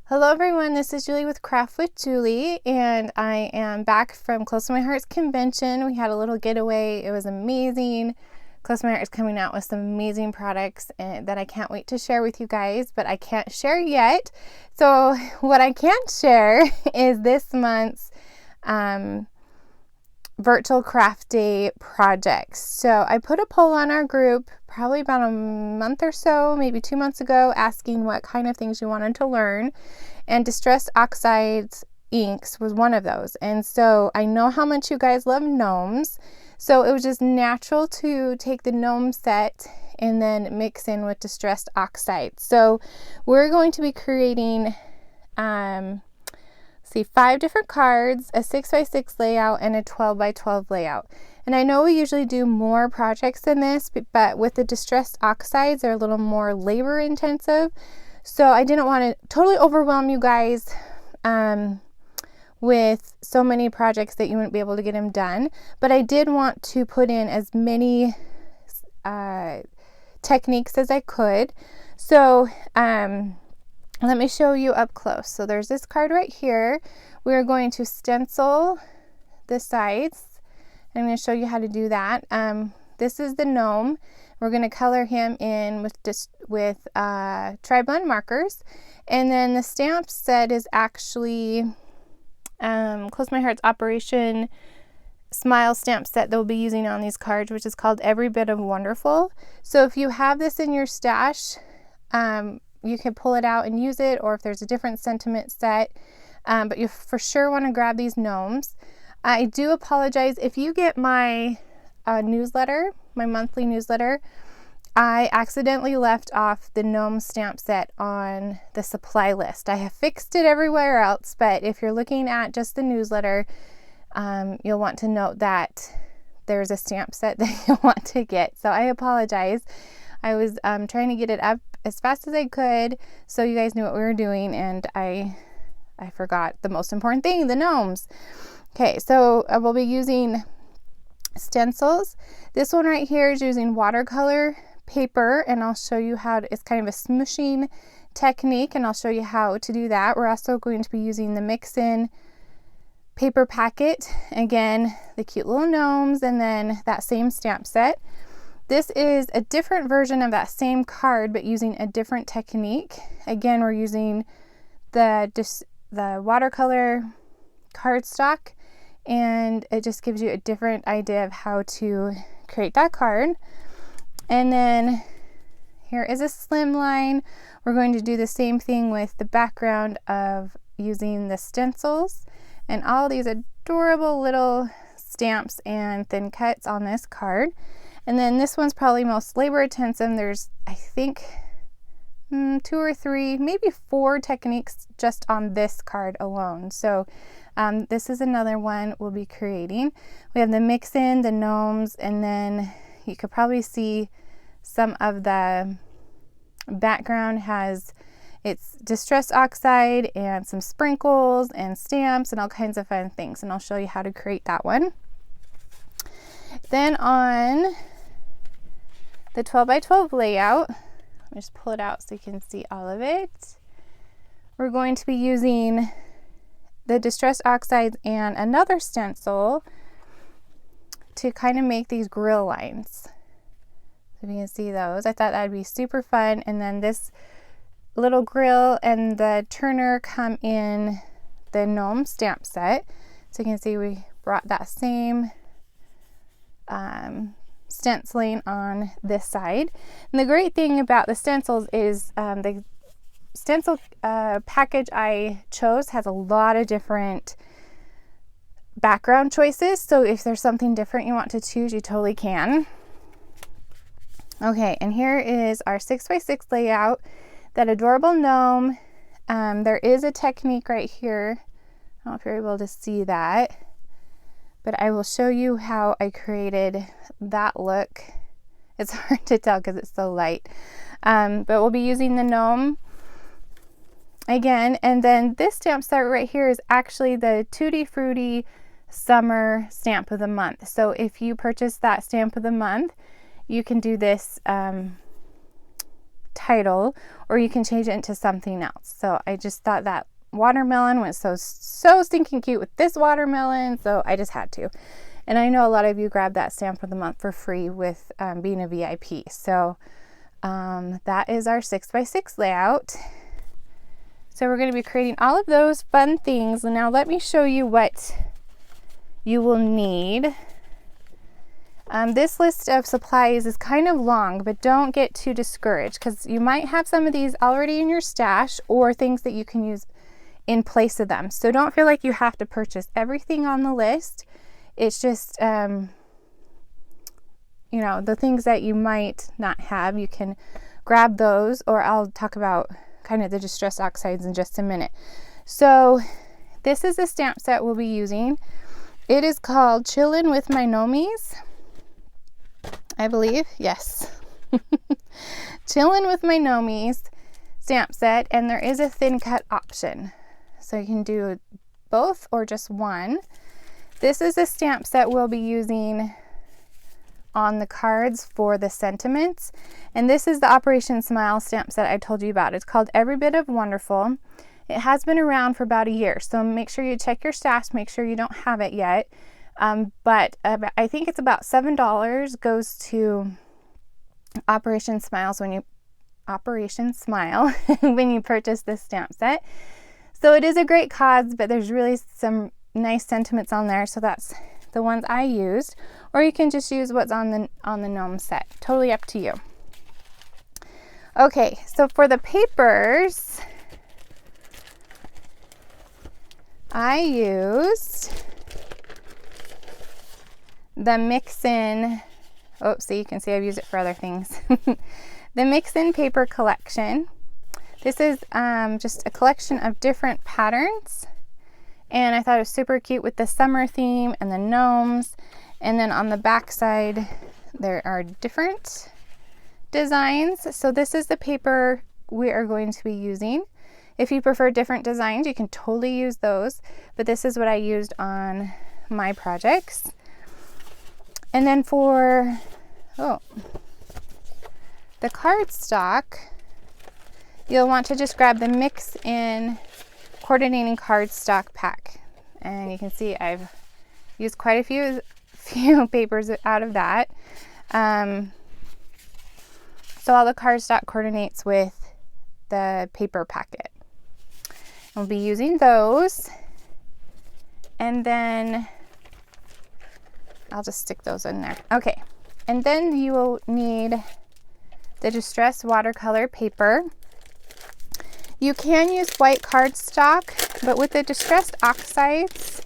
Hello everyone, this is Julie with Craft with Julie, and I am back from Close to My Heart's convention. We had a little getaway. It was amazing. Close to My Heart is coming out with some amazing products that I can't wait to share with you guys, but I can't share yet. So what I can share is this month's virtual craft day projects. So I put a poll on our group probably about a month or so, maybe 2 months ago, asking what kind of things you wanted to learn, and Distressed Oxides inks was one of those. And so I know how much you guys love gnomes, so it was just natural to take the gnome set and then mix in with Distressed Oxides. So we're going to be creating 5 different cards, a 6x6 layout, and a 12x12 layout. And I know we usually do more projects than this, but with the Distressed Oxides, they're a little more labor intensive. So I didn't want to totally overwhelm you guys with so many projects that you wouldn't be able to get them done. But I did want to put in as many techniques as I could. So let me show you up close. So there's this card right here. We're going to stencil the sides. I'm going to show you how to do that. This is the gnome. We're going to color him in with tri-blend markers. And then the stamp set is actually Close My Heart's Operation Smile stamp set that we'll be using on these cards, which is called Every Bit of Wonderful. So if you have this in your stash, you can pull it out and use it, or if there's a different sentiment set, but you for sure want to grab these gnomes. I do apologize if you get my newsletter, my monthly newsletter. I accidentally left off the gnome stamp set on the supply list. I have fixed it everywhere else, but if you're looking at just the newsletter, you'll want to note that there's a stamp set that you'll want to get. So I apologize. I was trying to get it up as fast as I could so you guys knew what we were doing, and I forgot the most important thing, the gnomes. Okay, so we'll be using stencils. This one right here is using watercolor paper, and I'll show you how to, it's kind of a smooshing technique, and I'll show you how to do that. We're also going to be using the Mix-in paper packet, again, the cute little gnomes, and then that same stamp set. This is a different version of that same card, but using a different technique. Again, we're using the watercolor cardstock, and it just gives you a different idea of how to create that card. And then here is a slim line. We're going to do the same thing with the background of using the stencils and all these adorable little stamps and thin cuts on this card. And then this one's probably most labor intensive. There's, I think, 2 or 3, maybe 4 techniques just on this card alone. So this is another one we'll be creating. We have the Mix-in, the gnomes, and then you could probably see some of the background has it's Distressed Oxide and some sprinkles and stamps and all kinds of fun things. And I'll show you how to create that one. Then on the 12x12 layout, let me just pull it out so you can see all of it. We're going to be using the Distressed Oxides and another stencil to kind of make these grill lines. So if you can see those, I thought that'd be super fun. And then this little grill and the turner come in the gnome stamp set. So you can see we brought that same stenciling on this side. And the great thing about the stencils is the stencil package I chose has a lot of different background choices, so if there's something different you want to choose, you totally can. Okay, and here is our 6x6 layout, that adorable gnome. There is a technique right here. I don't know if you're able to see that, but I will show you how I created that look. It's hard to tell because it's so light, but we'll be using the gnome again. And then this stamp set right here is actually the Tutti Frutti Summer stamp of the month. So if you purchase that stamp of the month, you can do this title, or you can change it into something else. So I just thought that watermelon was so stinking cute with this watermelon, so I just had to. And I know a lot of you grabbed that stamp of the month for free with being a VIP. So that is our 6x6 layout. So we're going to be creating all of those fun things. And now let me show you what you will need. This list of supplies is kind of long, but don't get too discouraged, because you might have some of these already in your stash or things that you can use in place of them. So don't feel like you have to purchase everything on the list. It's just, you know, the things that you might not have, you can grab those, or I'll talk about kind of the distress oxides in just a minute. So this is the stamp set we'll be using. It is called Chillin with My Gnomies, I believe. Yes. Chillin with My Gnomies stamp set, and there is a thin cut option. So you can do both or just one. This is a stamp set we'll be using on the cards for the sentiments. And this is the Operation Smile stamp set I told you about. It's called Every Bit of Wonderful. It has been around for about a year, so make sure you check your stash, make sure you don't have it yet. But I think it's about $7 goes to Operation Smile when you purchase this stamp set. So it is a great cause, but there's really some nice sentiments on there, so that's the ones I used, or you can just use what's on the gnome set. Totally up to you. Okay, so for the papers, I used the Mix-in. Oh, see, you can see I've used it for other things. The Mix-in paper collection. This is just a collection of different patterns, and I thought it was super cute with the summer theme and the gnomes. And then on the back side there are different designs. So this is the paper we are going to be using. If you prefer different designs, you can totally use those, but this is what I used on my projects. And then for the cardstock, you'll want to just grab the Mix-in coordinating cardstock pack, and you can see I've used quite a few papers out of that. So all the cardstock coordinates with the paper packet. We'll be using those, and then I'll just stick those in there. Okay, and then you will need the distress watercolor paper. You can use white cardstock, but with the distressed oxides,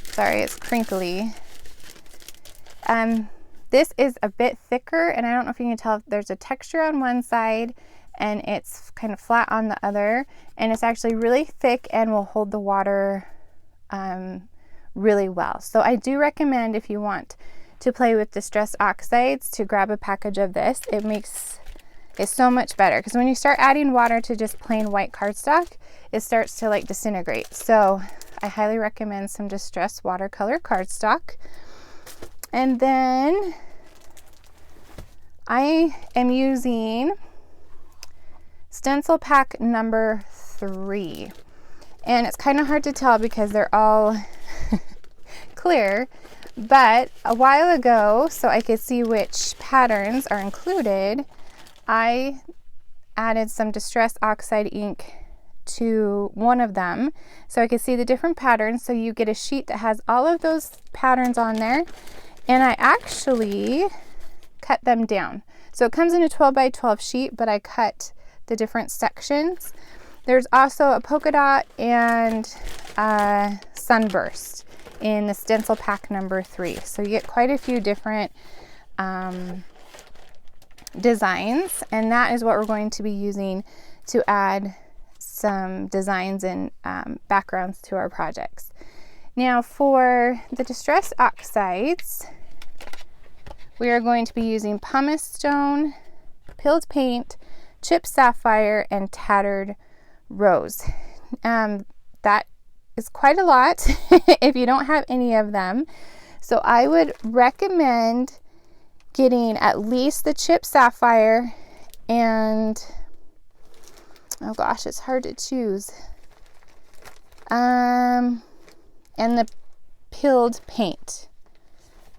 sorry, it's crinkly. This is a bit thicker, and I don't know if you can tell if there's a texture on one side and it's kind of flat on the other, and it's actually really thick and will hold the water really well. So I do recommend, if you want to play with distressed oxides, to grab a package of this. It's so much better, because when you start adding water to just plain white cardstock, it starts to like disintegrate. So I highly recommend some distressed watercolor cardstock. And then I am using stencil pack number 3. And it's kind of hard to tell because they're all clear, but a while ago, so I could see which patterns are included, I added some distress oxide ink to one of them so I could see the different patterns. So you get a sheet that has all of those patterns on there, and I actually cut them down. So it comes in a 12 by 12 sheet, but I cut the different sections. There's also a polka dot and a sunburst in the stencil pack number 3. So you get quite a few different designs, and that is what we're going to be using to add some designs and backgrounds to our projects. Now for the distress oxides, we are going to be using pumice stone, pilled paint, chipped sapphire, and tattered rose. That is quite a lot if you don't have any of them. So I would recommend getting at least the chipped sapphire and oh gosh, it's hard to choose. And the peeled paint,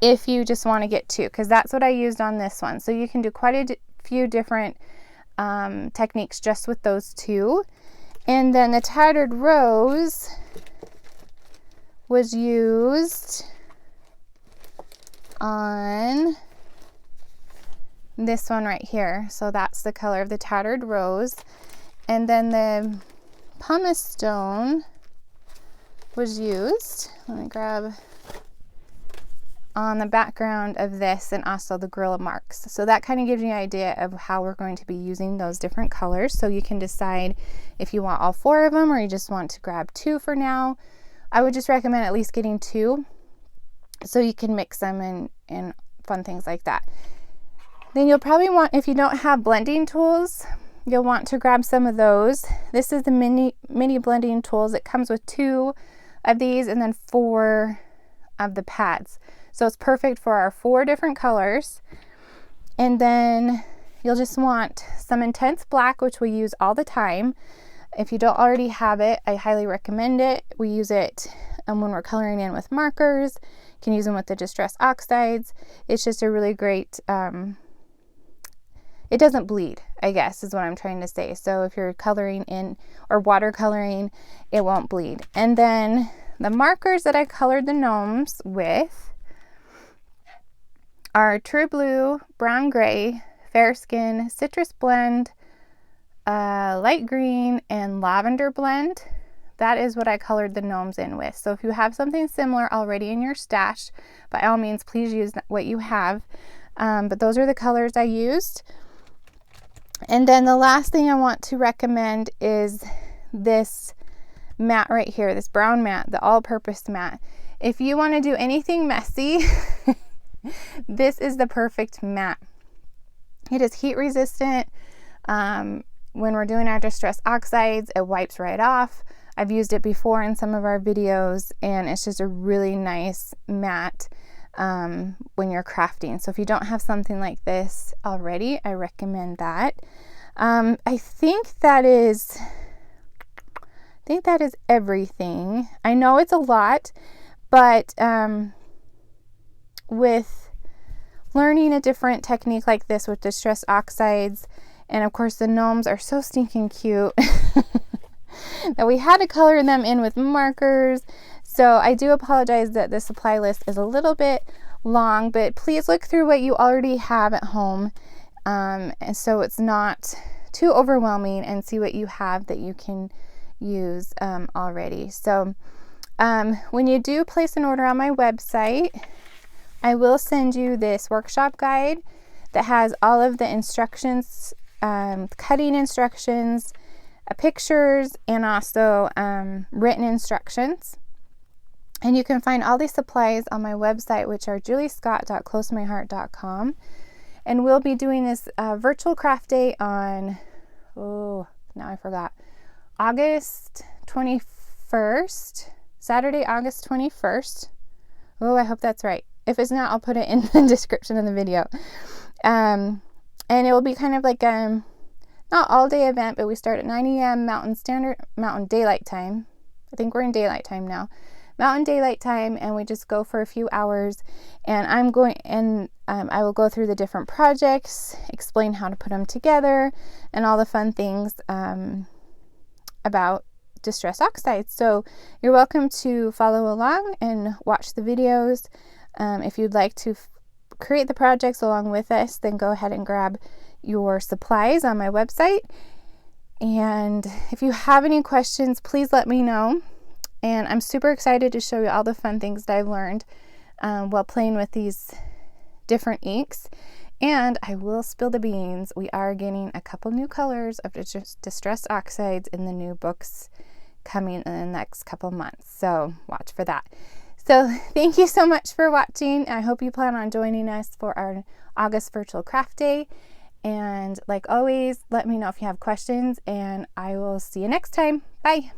if you just want to get two, because that's what I used on this one. So you can do quite a few different techniques just with those two. And then the Tattered Rose was used on this one right here. So that's the color of the Tattered Rose. And then the Pumice stone was used, let me grab, on the background of this, and also the gorilla marks. So that kind of gives you an idea of how we're going to be using those different colors. So you can decide if you want all four of them or you just want to grab two for now. I would just recommend at least getting two so you can mix them and fun things like that. Then you'll probably want, if you don't have blending tools, you'll want to grab some of those. This is the mini blending tools. It comes with 2 of these and then 4 of the pads. So it's perfect for our 4 different colors. And then you'll just want some intense black, which we use all the time. If you don't already have it, I highly recommend it. We use it when we're coloring in with markers. You can use them with the Distress Oxides. It's just a really great, it doesn't bleed, I guess is what I'm trying to say. So if you're coloring in or watercoloring, it won't bleed. And then the markers that I colored the gnomes with are True Blue, Brown Gray, Fair Skin, Citrus Blend, Light Green, and Lavender Blend. That is what I colored the gnomes in with. So if you have something similar already in your stash, by all means, please use what you have. But those are the colors I used. And then the last thing I want to recommend is this mat right here, this brown mat, the All Purpose Mat. If you want to do anything messy, this is the perfect mat. It is heat resistant. When we're doing our Distress Oxides, it wipes right off. I've used it before in some of our videos, and it's just a really nice mat when you're crafting. So if you don't have something like this already, I recommend that. I think that is everything. I know it's a lot, but with learning a different technique like this with Distress Oxides, and of course the gnomes are so stinking cute that we had to color them in with markers. So I do apologize that the supply list is a little bit long, but please look through what you already have at home, and so it's not too overwhelming, and see what you have that you can use already. So when you do place an order on my website, I will send you this workshop guide that has all of the instructions, cutting instructions, pictures, and also written instructions. And you can find all these supplies on my website, which are juliescott.closemyheart.com. And we'll be doing this virtual craft day on, August 21st, Saturday, August 21st. Oh, I hope that's right. If it's not, I'll put it in the description of the video. And it will be kind of like not all day event, but we start at 9 a.m. Mountain Daylight Time. I think we're in daylight time now. Mountain Daylight Time, and we just go for a few hours, and I will go through the different projects, explain how to put them together, and all the fun things about Distress Oxides. So you're welcome to follow along and watch the videos. If you'd like to create the projects along with us, then go ahead and grab your supplies on my website. And if you have any questions, please let me know. And I'm super excited to show you all the fun things that I've learned while playing with these different inks. And I will spill the beans. We are getting a couple new colors of Distress Oxides in the new books coming in the next couple months. So watch for that. So thank you so much for watching. I hope you plan on joining us for our August virtual craft day. And like always, let me know if you have questions, and I will see you next time. Bye.